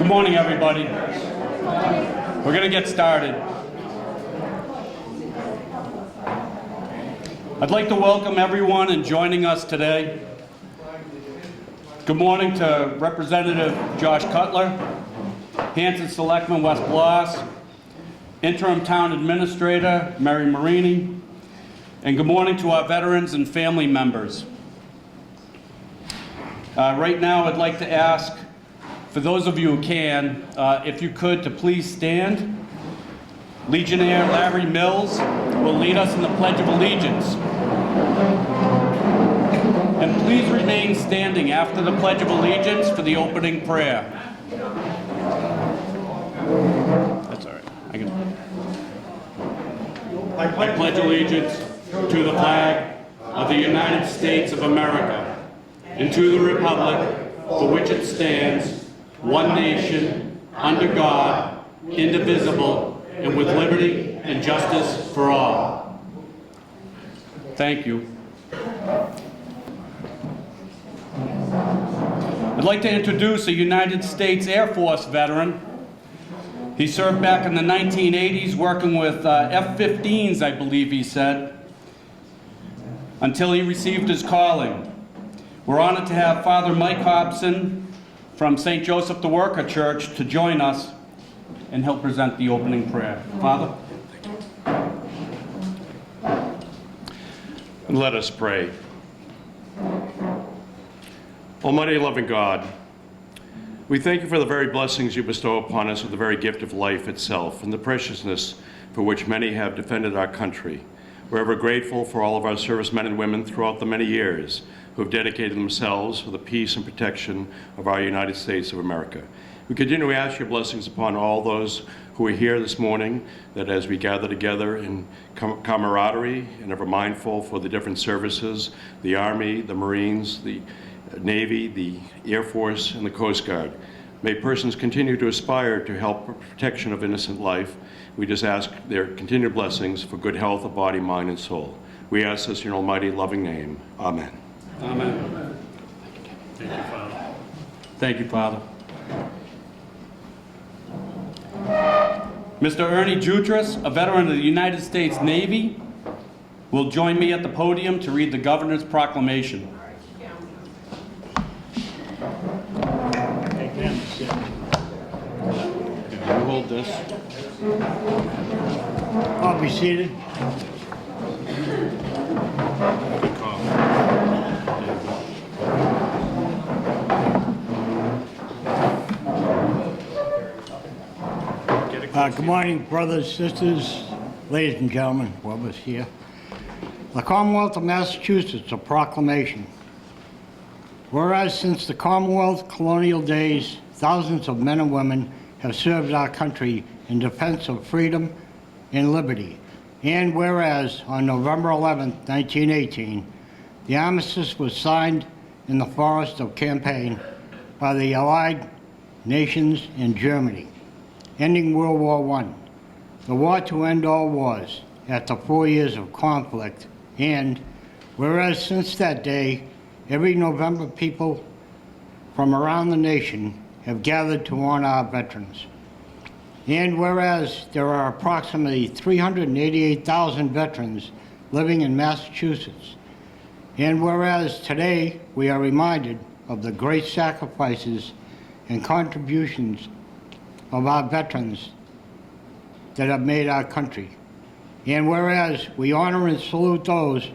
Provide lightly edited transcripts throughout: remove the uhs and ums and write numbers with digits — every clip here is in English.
Good morning, everybody. We're going to get started. I'd like to welcome everyone in joining us today. Good morning to Representative Josh Cutler, Hanson Selectman Wes Bloss, Interim Town Administrator Mary Marini, and good morning to our veterans and family members. Right now, I'd like to ask, for those of you who can, if you could, to please stand. Legionnaire Larry Mills will lead us in the Pledge of Allegiance. And please remain standing after the Pledge of Allegiance for the opening prayer. That's all right. I pledge allegiance to the flag of the United States of America and to the republic for which it stands, one nation, under God, indivisible, and with liberty and justice for all. Thank you. I'd like to introduce a United States Air Force veteran. He served back in the 1980s working with F-15s, I believe he said, until he received his calling. We're honored to have Father Mike Hobson from St. Joseph the Worker Church to join us, and he'll present the opening prayer. Father? And let us pray. Almighty loving God, we thank you for the very blessings you bestow upon us with the very gift of life itself and the preciousness for which many have defended our country. We're ever grateful for all of our servicemen and women throughout the many years who have dedicated themselves for the peace and protection of our United States of America. We continue to ask your blessings upon all those who are here this morning, that as we gather together in camaraderie and ever mindful for the different services, the Army, the Marines, the Navy, the Air Force, and the Coast Guard. May persons continue to aspire to help protection of innocent life. We just ask their continued blessings for good health of body, mind, and soul. We ask this in your almighty, loving name. Amen. Amen. Thank you, Father. Thank you, Father. Mr. Ernie Jutras, a veteran of the United States Navy, will join me at the podium to read the Governor's proclamation. You hold this. I'll be seated. Good call. Good morning, brothers, sisters, ladies and gentlemen, whoever's here. The Commonwealth of Massachusetts, a proclamation. Whereas since the Commonwealth colonial days, thousands of men and women have served our country in defense of freedom and liberty. And whereas on November 11, 1918, the armistice was signed in the forest of Champagne by the Allied nations in Germany, ending World War I, the war to end all wars after 4 years of conflict. And whereas since that day, every November people from around the nation have gathered to honor our veterans. And whereas there are approximately 388,000 veterans living in Massachusetts, and whereas today we are reminded of the great sacrifices and contributions of our veterans that have made our country, and whereas we honor and salute those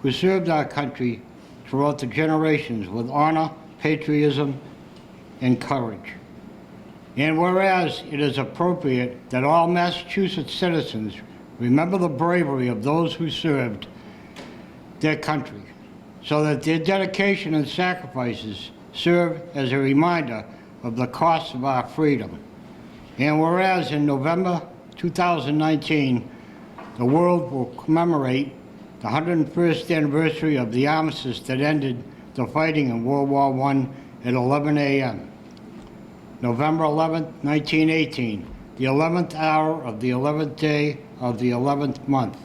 who served our country throughout the generations with honor, patriotism, and courage. And whereas it is appropriate that all Massachusetts citizens remember the bravery of those who served their country, so that their dedication and sacrifices serve as a reminder of the cost of our freedom. And whereas in November 2019, the world will commemorate the 101st anniversary of the armistice that ended the fighting in World War I at 11 a.m. November 11, 1918, the 11th hour of the 11th day of the 11th month.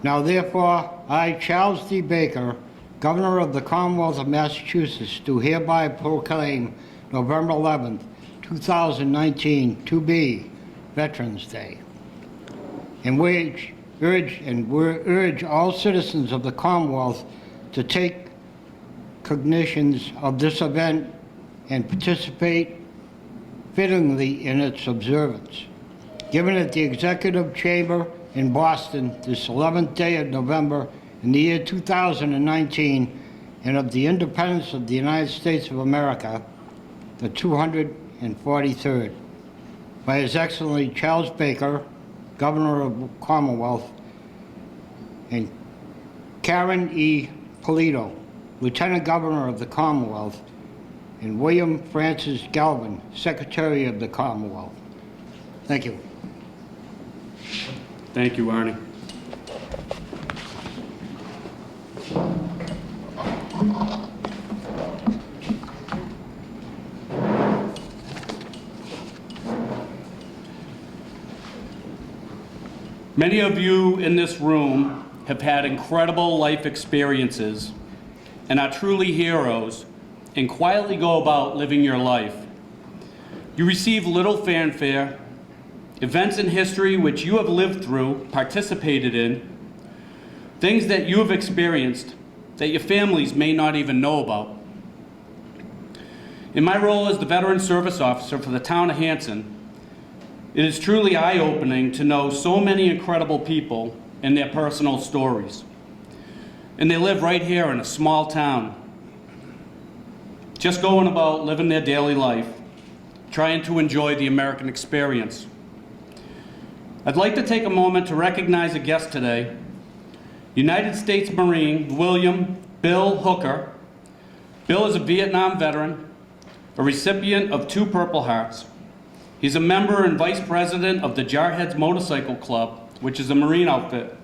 Now therefore, I, Charles D. Baker, Governor of the Commonwealth of Massachusetts, do hereby proclaim November 11th 2019 to be Veterans Day. And we urge all citizens of the Commonwealth to take cognitions of this event and participate fittingly in its observance. Given at the Executive Chamber in Boston this 11th day of November in the year 2019, and of the independence of the United States of America, the 243rd, by His Excellency Charles Baker, Governor of the Commonwealth, and Karen E. Polito, Lieutenant Governor of the Commonwealth, and William Francis Galvin, Secretary of the Commonwealth. Thank you. Thank you, Arnie. Many of you in this room have had incredible life experiences and are truly heroes and quietly go about living your life. You receive little fanfare, events in history which you have lived through, participated in, things that you have experienced that your families may not even know about. In my role as the Veteran Service Officer for the town of Hanson, it is truly eye-opening to know so many incredible people and their personal stories. And they live right here in a small town, just going about living their daily life, trying to enjoy the American experience. I'd like to take a moment to recognize a guest today, United States Marine William Bill Hooker. Bill is a Vietnam veteran, a recipient of 2 Purple Hearts. He's a member and vice president of the Jarheads Motorcycle Club, which is a Marine outfit.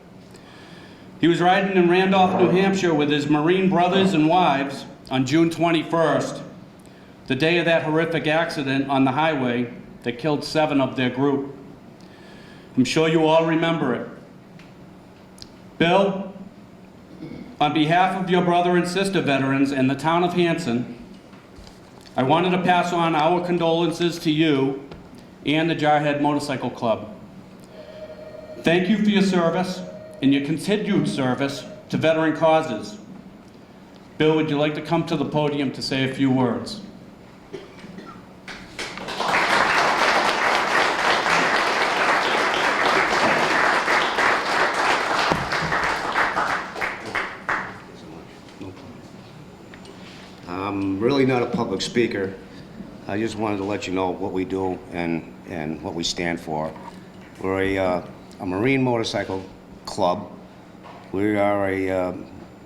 He was riding in Randolph, New Hampshire with his Marine brothers and wives on June 21st, the day of that horrific accident on the highway that killed 7 of their group. I'm sure you all remember it. Bill, on behalf of your brother and sister veterans and the town of Hanson, I wanted to pass on our condolences to you and the Jarhead Motorcycle Club. Thank you for your service and your continued service to veteran causes. Bill, would you like to come to the podium to say a few words? I'm really not a public speaker. I just wanted to let you know what we do and what we stand for. We're a Marine motorcycle club. We are a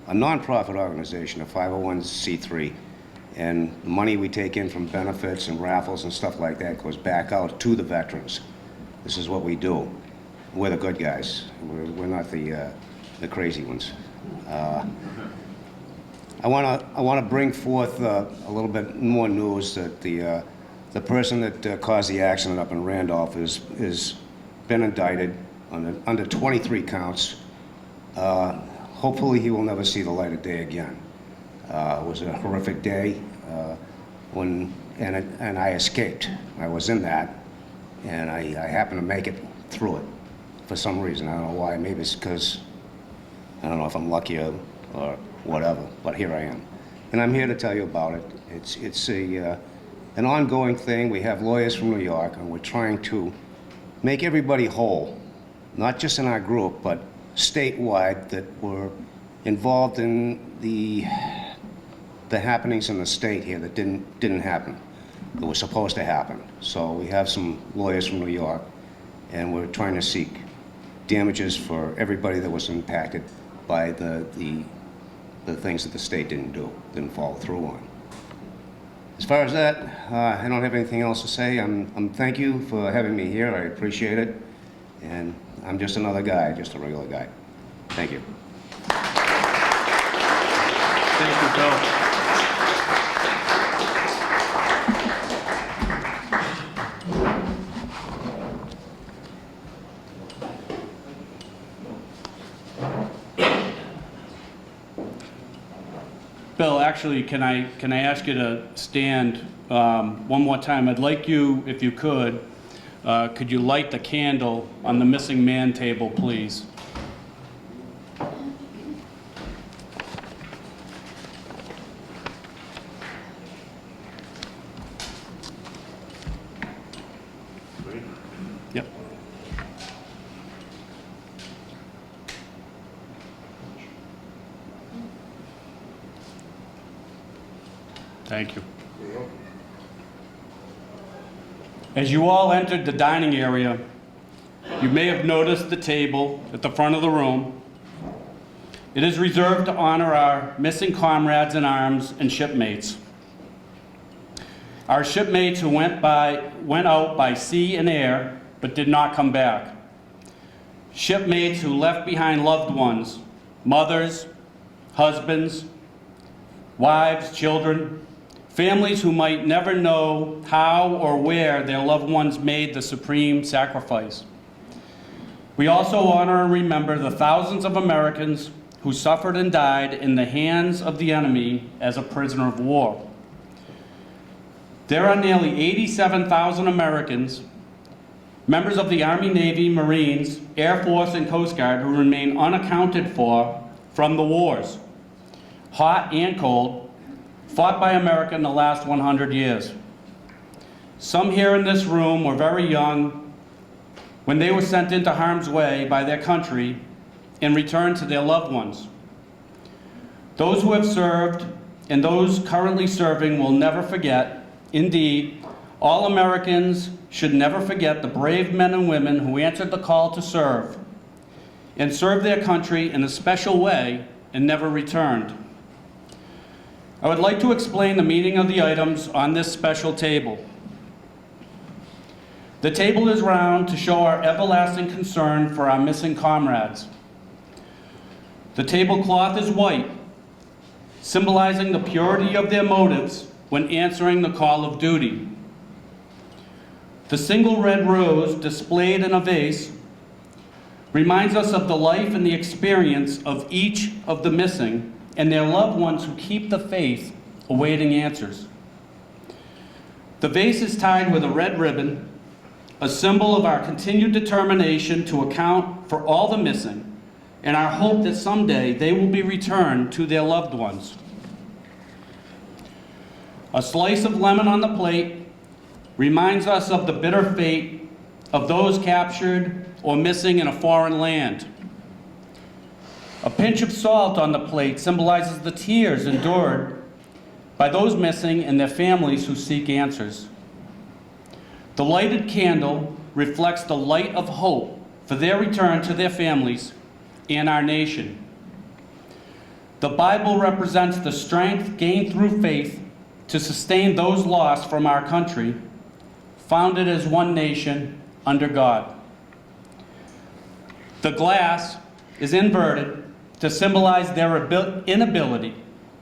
nonprofit organization, a 501c3, and the money we take in from benefits and raffles and stuff like that goes back out to the veterans. This is what we do. We're the good guys. We're not the crazy ones. I want to bring forth a little bit more news that the person that caused the accident up in Randolph is been indicted under 23 counts. Hopefully he will never see the light of day again. It was a horrific day and I escaped. I was in that, and I happened to make it through it for some reason. I don't know why. Maybe it's because I don't know if I'm lucky or whatever, but here I am. And I'm here to tell you about it. It's an ongoing thing. We have lawyers from New York, and we're trying to make everybody whole, not just in our group, but statewide, that were involved in the happenings in the state here that didn't happen, that were supposed to happen. So we have some lawyers from New York, and we're trying to seek damages for everybody that was impacted by the things that the state didn't follow through on. As far as that, I don't have anything else to say. Thank you for having me here. I appreciate it. And I'm just another guy, just a regular guy. Thank you. Thank you, Bill. Bill, actually, can I ask you to stand one more time? I'd like you, if you could you light the candle on the missing man table, please? Yep. Thank you. As you all entered the dining area, you may have noticed the table at the front of the room. It is reserved to honor our missing comrades in arms and shipmates. Our shipmates who went out by sea and air but did not come back. Shipmates who left behind loved ones, mothers, husbands, wives, children, families who might never know how or where their loved ones made the supreme sacrifice. We also honor and remember the thousands of Americans who suffered and died in the hands of the enemy as a prisoner of war. There are nearly 87,000 Americans, members of the Army, Navy, Marines, Air Force, and Coast Guard who remain unaccounted for from the wars, hot and cold, fought by America in the last 100 years. Some here in this room were very young when they were sent into harm's way by their country and returned to their loved ones. Those who have served and those currently serving will never forget. Indeed, all Americans should never forget the brave men and women who answered the call to serve and served their country in a special way and never returned. I would like to explain the meaning of the items on this special table. The table is round to show our everlasting concern for our missing comrades. The tablecloth is white, symbolizing the purity of their motives when answering the call of duty. The single red rose displayed in a vase reminds us of the life and the experience of each of the missing and their loved ones who keep the faith, awaiting answers. The vase is tied with a red ribbon, a symbol of our continued determination to account for all the missing and our hope that someday they will be returned to their loved ones. A slice of lemon on the plate reminds us of the bitter fate of those captured or missing in a foreign land. A pinch of salt on the plate symbolizes the tears endured by those missing and their families who seek answers. The lighted candle reflects the light of hope for their return to their families and our nation. The Bible represents the strength gained through faith to sustain those lost from our country, founded as one nation under God. The glass is inverted to symbolize their inability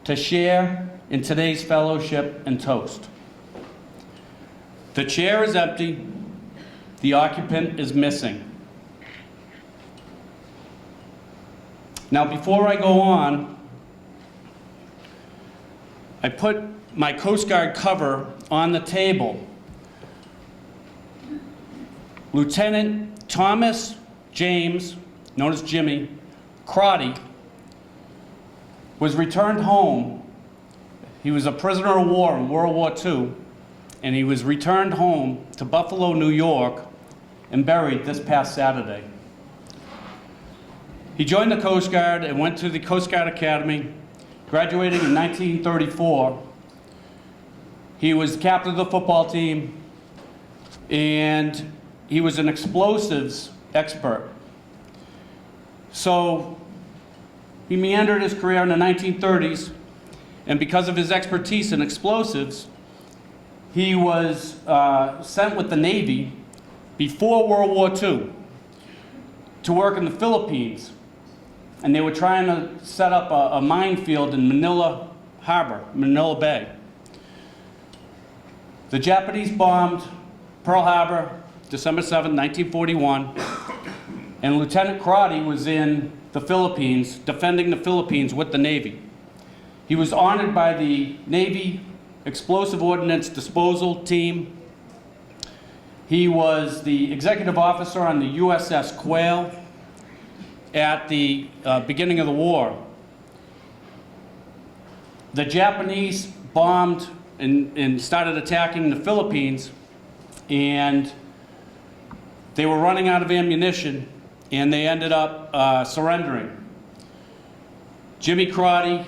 to share in today's fellowship and toast. The chair is empty, the occupant is missing. Now, before I go on, I put my Coast Guard cover on the table. Lieutenant Thomas James, known as Jimmy, Crotty, was returned home. He was a prisoner of war in World War II, and he was returned home to Buffalo, New York, and buried this past Saturday. He joined the Coast Guard and went to the Coast Guard Academy, graduating in 1934. He was captain of the football team, and he was an explosives expert. So he meandered his career in the 1930s, and because of his expertise in explosives, he was sent with the Navy before World War II to work in the Philippines. And they were trying to set up a minefield in Manila Harbor, Manila Bay. The Japanese bombed Pearl Harbor, December 7, 1941, and Lieutenant Crotty was in the Philippines, defending the Philippines with the Navy. He was honored by the Navy Explosive Ordnance Disposal Team. He was the executive officer on the USS Quail at the beginning of the war. The Japanese bombed and started attacking the Philippines, and they were running out of ammunition, and they ended up surrendering. Jimmy Crotty,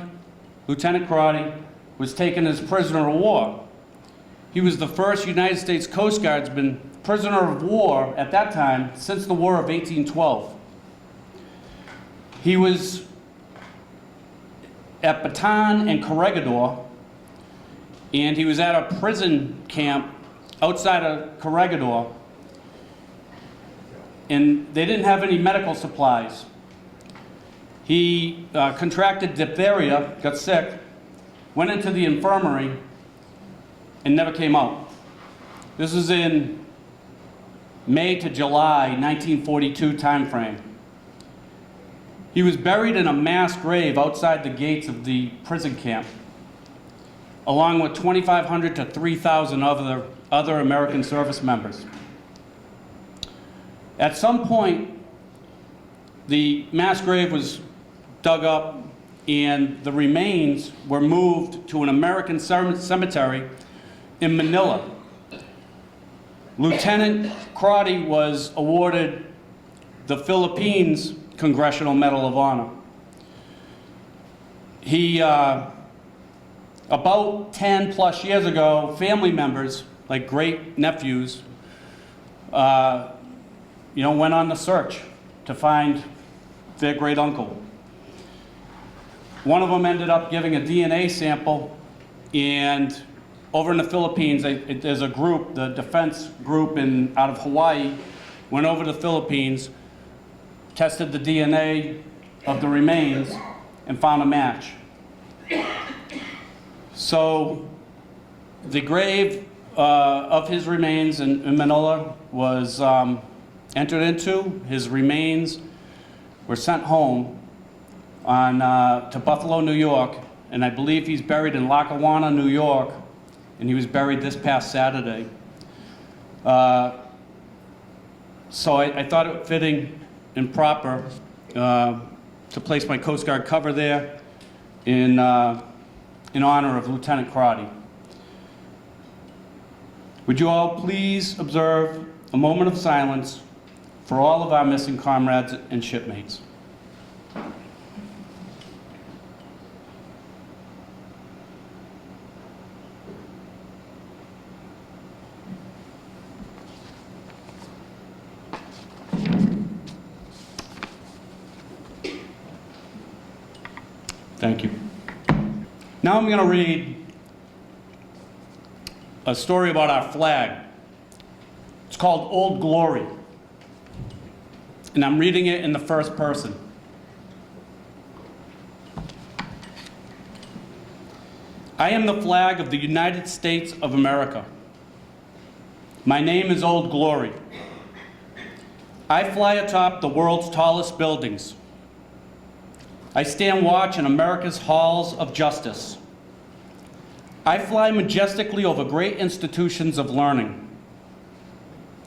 Lieutenant Crotty, was taken as prisoner of war. He was the first United States Coast Guardsman prisoner of war at that time since the War of 1812. He was at Bataan and Corregidor, and he was at a prison camp outside of Corregidor, and they didn't have any medical supplies. He contracted diphtheria, got sick, went into the infirmary, and never came out. This was in May to July 1942 timeframe. He was buried in a mass grave outside the gates of the prison camp, along with 2,500 to 3,000 other American service members. At some point, the mass grave was dug up and the remains were moved to an American cemetery in Manila. Lieutenant Crotty was awarded the Philippines Congressional Medal of Honor. He, about 10 plus years ago, family members, like great nephews, went on the search to find their great uncle. One of them ended up giving a DNA sample, and over in the Philippines, there's a group, the defense group out of Hawaii, went over to the Philippines, tested the DNA of the remains, and found a match. So the grave of his remains in Manila was entered into. His remains were sent home to Buffalo, New York, and I believe he's buried in Lackawanna, New York, and he was buried this past Saturday. So I thought it fitting and proper to place my Coast Guard cover there in honor of Lieutenant Crotty. Would you all please observe a moment of silence for all of our missing comrades and shipmates. Thank you. Now I'm going to read a story about our flag. It's called Old Glory, and I'm reading it in the first person. I am the flag of the United States of America. My name is Old Glory. I fly atop the world's tallest buildings. I stand watch in America's halls of justice. I fly majestically over great institutions of learning.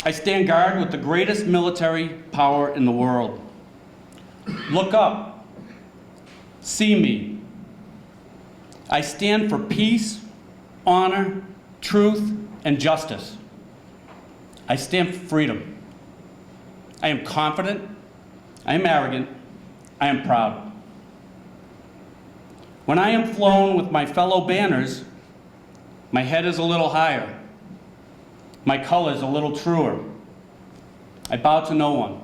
I stand guard with the greatest military power in the world. Look up. See me. I stand for peace, honor, truth, and justice. I stand for freedom. I am confident. I am arrogant. I am proud. When I am flown with my fellow banners, my head is a little higher. My colors a little truer. I bow to no one.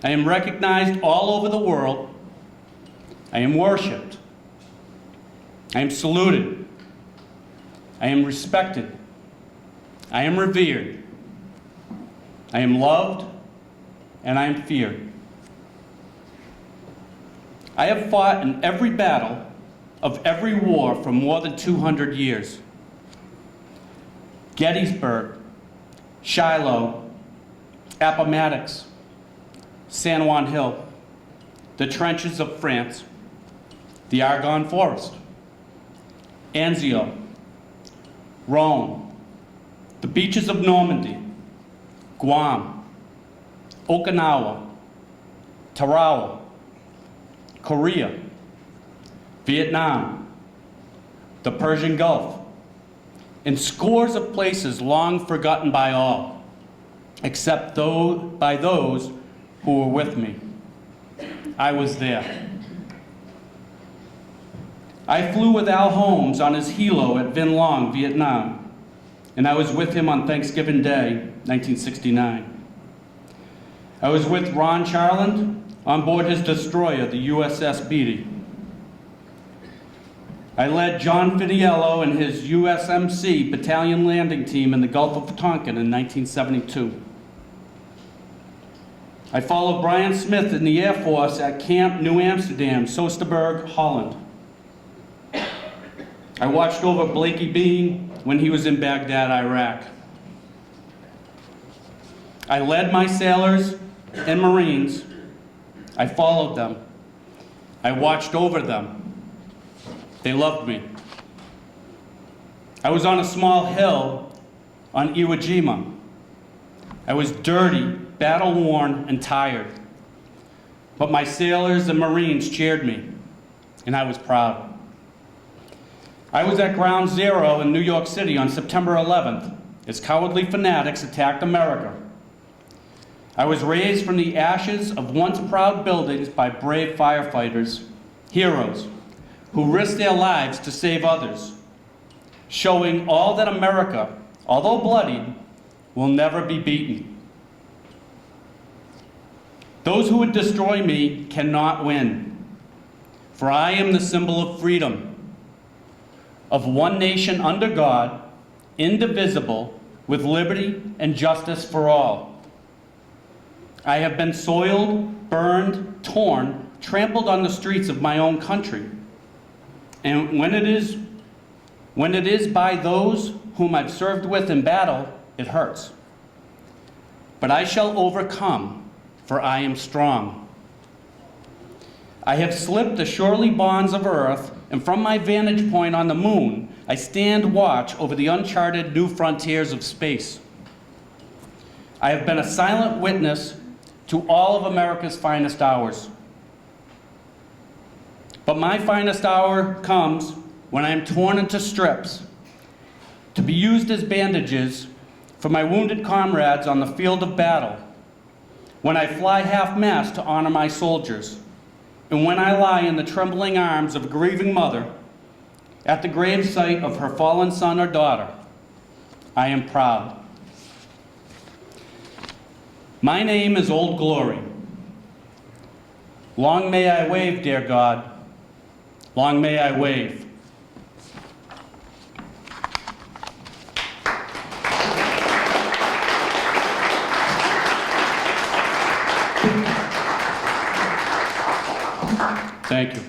I am recognized all over the world. I am worshiped. I am saluted. I am respected. I am revered. I am loved, and I am feared. I have fought in every battle of every war for more than 200 years. Gettysburg, Shiloh, Appomattox, San Juan Hill, the trenches of France, the Argonne Forest, Anzio, Rome, the beaches of Normandy, Guam, Okinawa, Tarawa, Korea, Vietnam, the Persian Gulf, and scores of places long forgotten by all, except by those who were with me. I was there. I flew with Al Holmes on his helo at Vinh Long, Vietnam, and I was with him on Thanksgiving Day, 1969. I was with Ron Charland on board his destroyer, the USS Beatty. I led John Finiello and his USMC battalion landing team in the Gulf of Tonkin in 1972. I followed Brian Smith in the Air Force at Camp New Amsterdam, Soesterberg, Holland. I watched over Blakey Bean when he was in Baghdad, Iraq. I led my sailors and Marines. I followed them. I watched over them. They loved me. I was on a small hill on Iwo Jima. I was dirty, battle-worn, and tired. But my sailors and Marines cheered me, and I was proud. I was at Ground Zero in New York City on September 11th as cowardly fanatics attacked America. I was raised from the ashes of once proud buildings by brave firefighters, heroes, who risked their lives to save others, showing all that America, although bloodied, will never be beaten. Those who would destroy me cannot win, for I am the symbol of freedom, of one nation under God, indivisible, with liberty and justice for all. I have been soiled, burned, torn, trampled on the streets of my own country. And when it is by those whom I've served with in battle, it hurts. But I shall overcome, for I am strong. I have slipped the surely bonds of earth, and from my vantage point on the moon, I stand watch over the uncharted new frontiers of space. I have been a silent witness to all of America's finest hours. But my finest hour comes when I am torn into strips, to be used as bandages for my wounded comrades on the field of battle, when I fly half-mast to honor my soldiers, and when I lie in the trembling arms of a grieving mother at the gravesite of her fallen son or daughter. I am proud. My name is Old Glory. Long may I wave, dear God. Long may I wave. Thank you.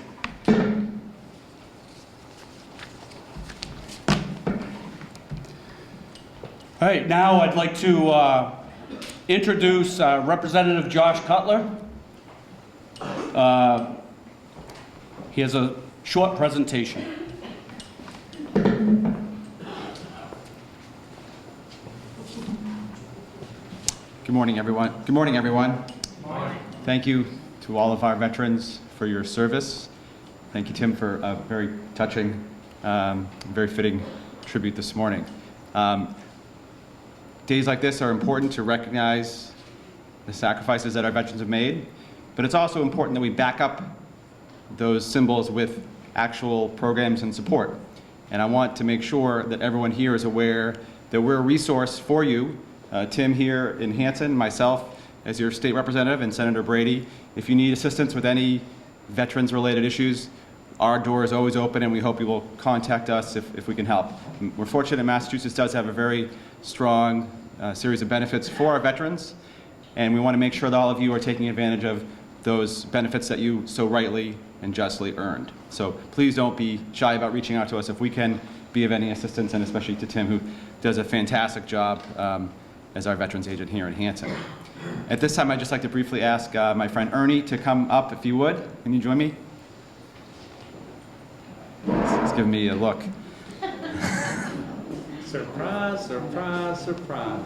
All right, now I'd like to introduce Representative Josh Cutler. He has a short presentation. Good morning, everyone. Good morning, everyone. Thank you to all of our veterans for your service. Thank you, Tim, for a very touching, very fitting tribute this morning. Days like this are important to recognize the sacrifices that our veterans have made, but it's also important that we back up those symbols with actual programs and support. And I want to make sure that everyone here is aware that we're a resource for you. Tim here in Hanson, myself as your state representative, and Senator Brady. If you need assistance with any veterans-related issues, our door is always open, and we hope you will contact us if we can help. We're fortunate Massachusetts does have a very strong series of benefits for our veterans, and we want to make sure that all of you are taking advantage of those benefits that you so rightly and justly earned. So please don't be shy about reaching out to us if we can be of any assistance, and especially to Tim, who does a fantastic job as our veterans agent here in Hanson. At this time, I'd just like to briefly ask my friend Ernie to come up, if you would. Can you join me? giving me a look. Surprise, surprise, surprise.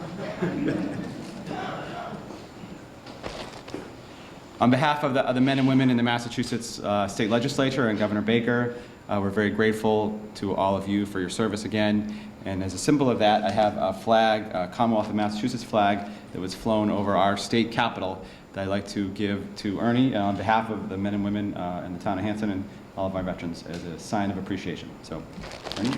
On behalf of the men and women in the Massachusetts State Legislature and Governor Baker, we're very grateful to all of you for your service again. And as a symbol of that, I have a flag, a Commonwealth of Massachusetts flag, that was flown over our state capitol that I'd like to give to Ernie on behalf of the men and women in the town of Hanson and all of my veterans as a sign of appreciation. So, Ernie.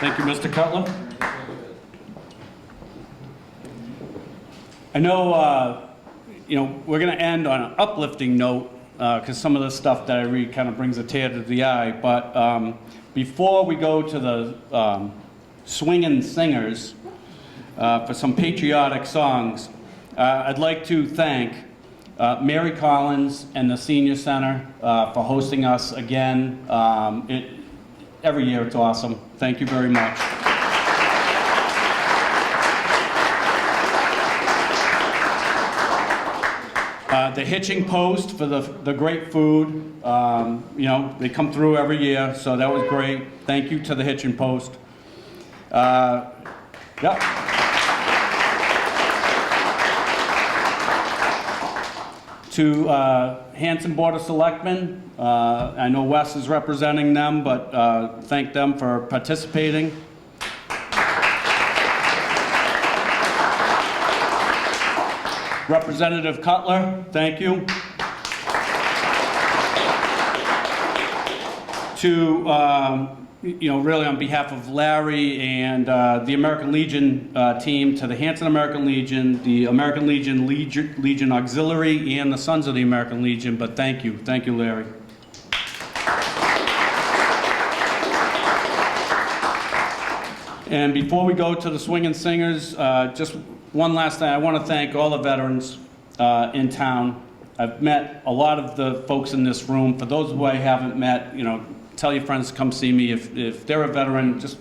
Thank you, Mr. Cutler. I know, we're going to end on an uplifting note because some of the stuff that I read kind of brings a tear to the eye. But before we go to the swinging singers for some patriotic songs, I'd like to thank Mary Collins and the Senior Center for hosting us again. Every year it's awesome. Thank you very much. The Hitching Post for the great food. They come through every year, so that was great. Thank you to the Hitching Post. To Hanson Board of Selectmen, I know Wes is representing them, but thank them for participating. Representative Cutler, thank you. To, really on behalf of Larry and the American Legion team, to the Hanson American Legion, the American Legion Auxiliary, and the Sons of the American Legion, but thank you. Thank you, Larry. And before we go to the swinging singers, just one last thing. I want to thank all the veterans in town. I've met a lot of the folks in this room. For those who I haven't met, tell your friends to come see me. If they're a veteran, just,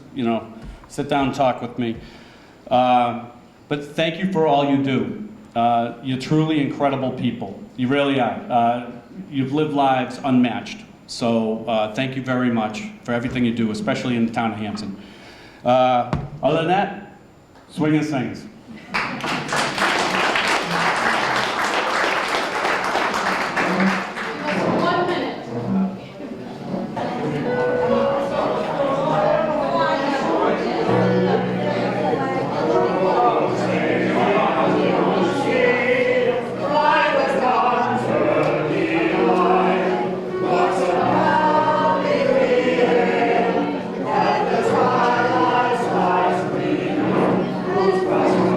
sit down and talk with me. But thank you for all you do. You're truly incredible people. You really are. You've lived lives unmatched. So thank you very much for everything you do, especially in the town of Hanson. Other than that, swing and sings. Whose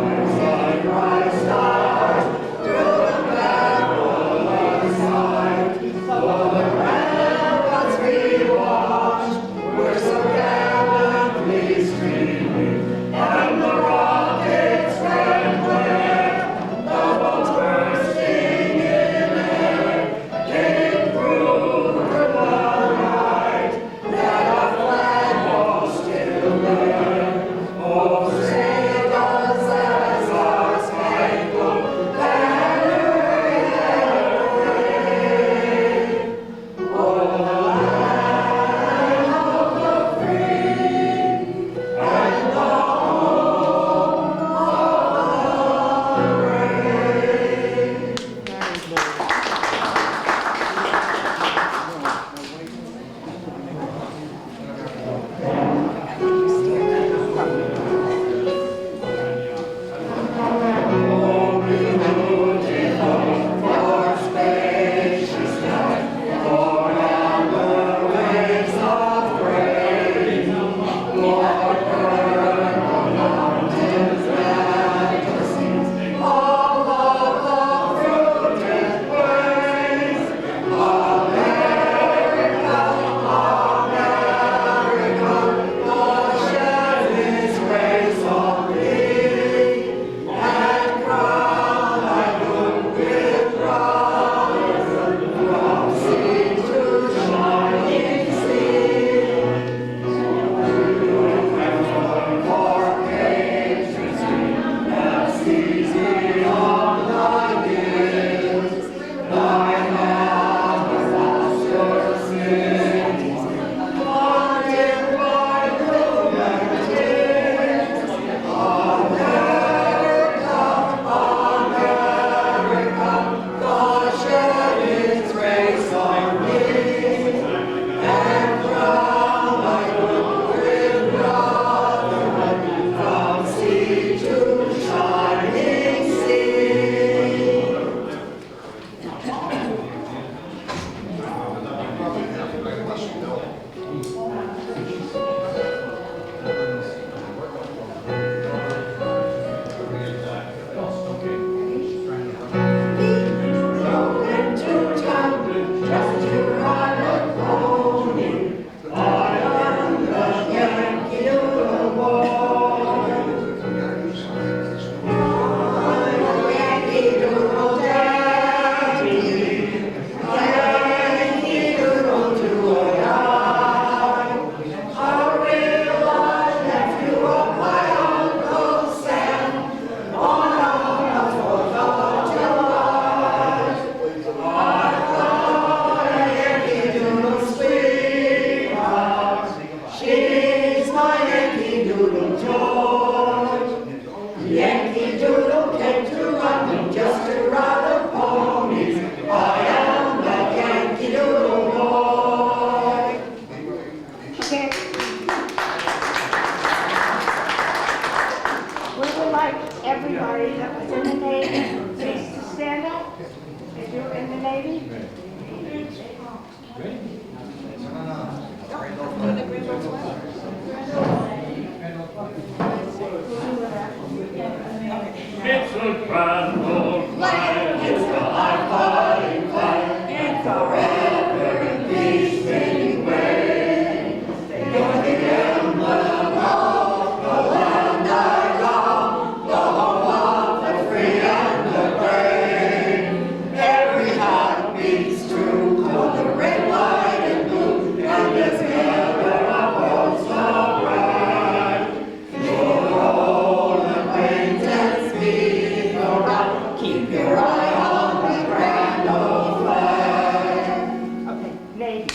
Okay, lady.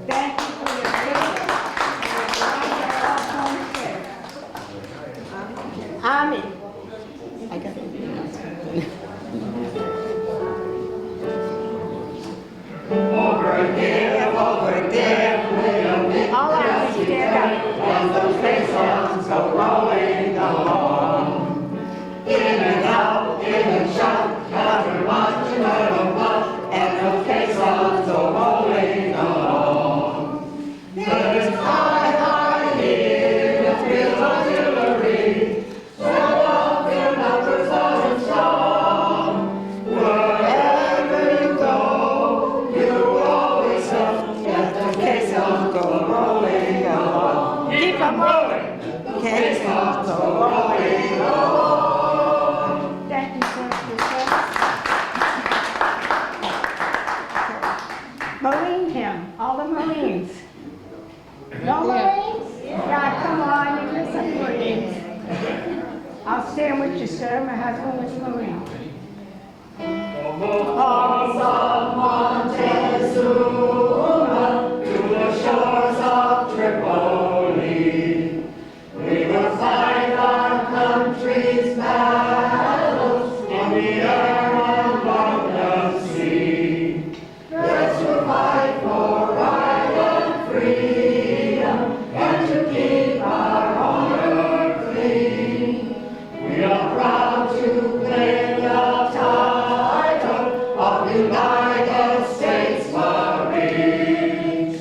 Thank you for your service. Army. I got it. All our stand up. Keep on rolling. Okay, go rolling on. Thank you, sir, for your service. Marine hymn, all the Marines. No Marines? Yeah, come on, you get some Marines. I'll stand with you, sir. My husband was a Marine.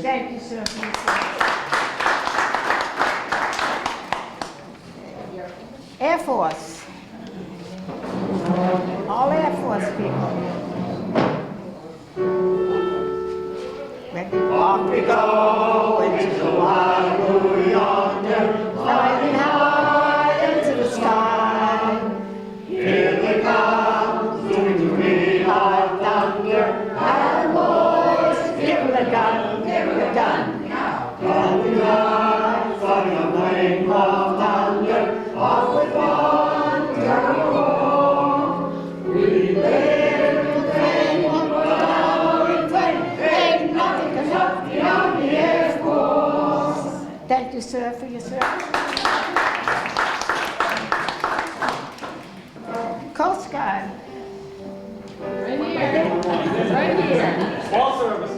Thank you, sir, for your service. Air Force. All Air Force people. Ready? Off we go into the wide blue yonder, flying high into the sky. Here they come, soon to be like thunder, and boys, give them the gun, give them the gun. And we ride, flying a plane of thunder, off with one terrible roar. We live in the train, one more down in plane, ain't nothing can stop the Army Air Force. Thank you, sir, for your service. Coast Guard. Right here. All service.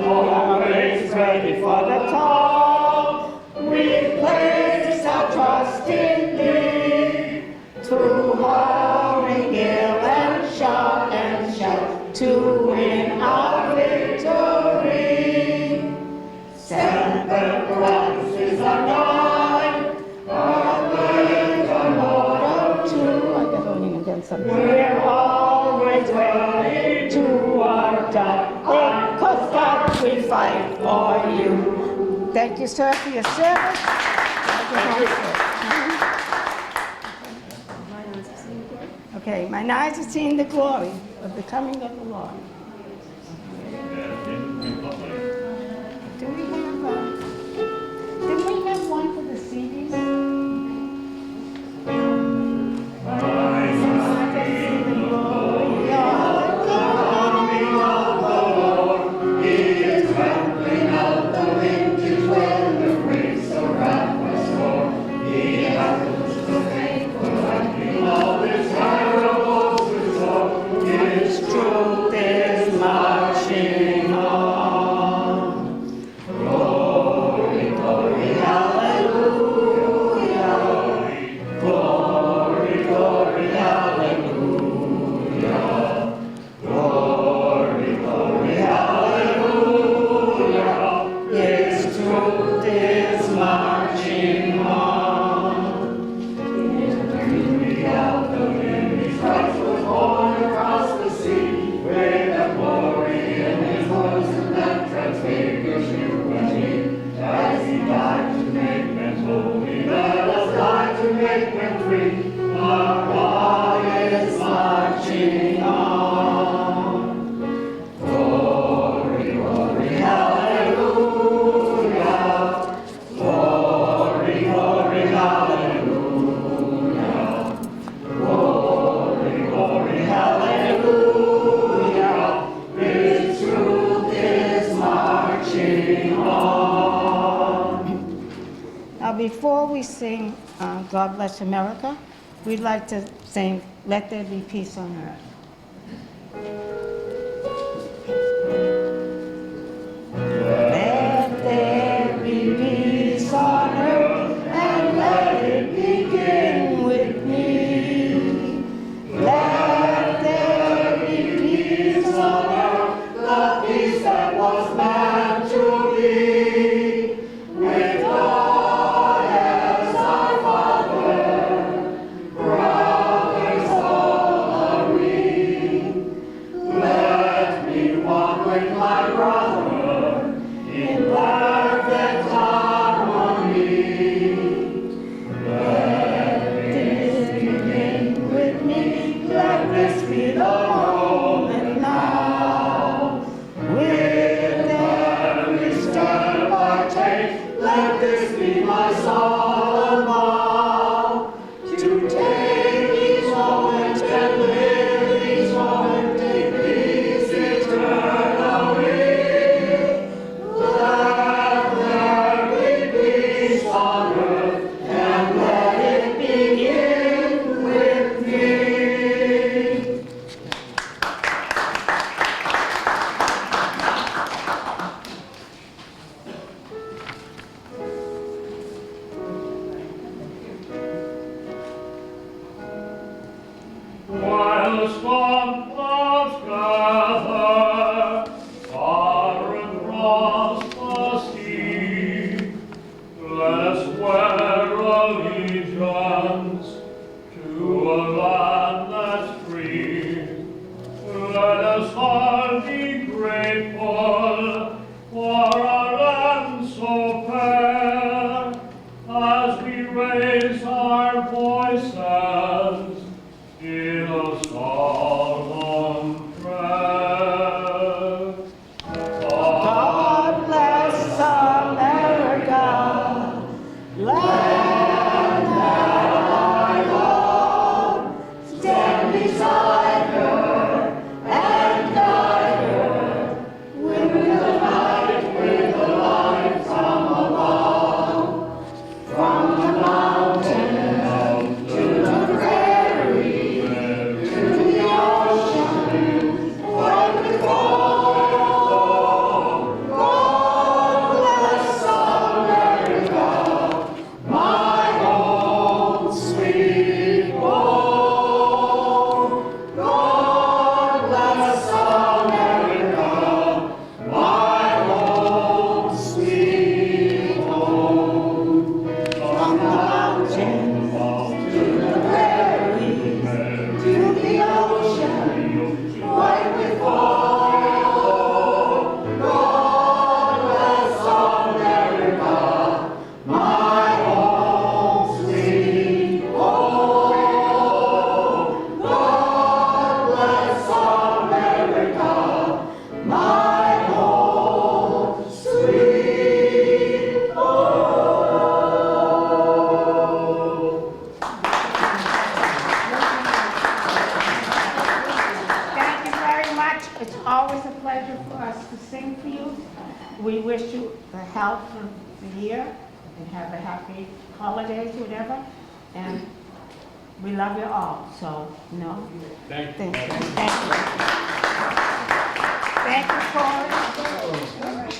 Always ready for the call. We place our trust in thee. Through roaring gale and shout to win our victory. Semper Christ our guide, our word, our motto too. I got running against something. We're always ready to our die. Oh, Coast Guard, we fight for you. Thank you, sir, for your service. Okay, my eyes have seen the glory of the coming of the Lord. Do we have one for the CDs? His truth is Now, before we sing God Bless America, we'd like to sing Let There Be Peace on Earth. Let there be peace on earth, and let it begin with me. Let there be peace on earth, the peace that was meant to be. With God as our Father, brothers all are we. Let me walk with my brother in perfect harmony. Let this begin with me. Let this be the moment now. With every step I take, let this be my solemn vow. To take each moment and live each moment in peace eternally. Let there be peace on earth, and let it begin with me. While storm clouds gather far across the sea, let us swear allegiance to a land that's free. Let us all be grateful for our land so fair, as we raise our voices in a solemn prayer. God bless America, land that I love. Stand beside her and guide her. We will fight with the light from above, from the mountains to the prairie, to the ocean, where we go. God bless America, my own sweet home. God bless America, my own sweet home. From the mountains to the prairies, to the ocean, where we fall. God bless America, my home sweet home. God bless America, my home sweet home. Thank you very much. It's always a pleasure for us to sing for you. We wish you the health of the year and have a happy holidays, whatever. And we love you all, so, Thank you. thank you. Thank you. Thank you, Corey.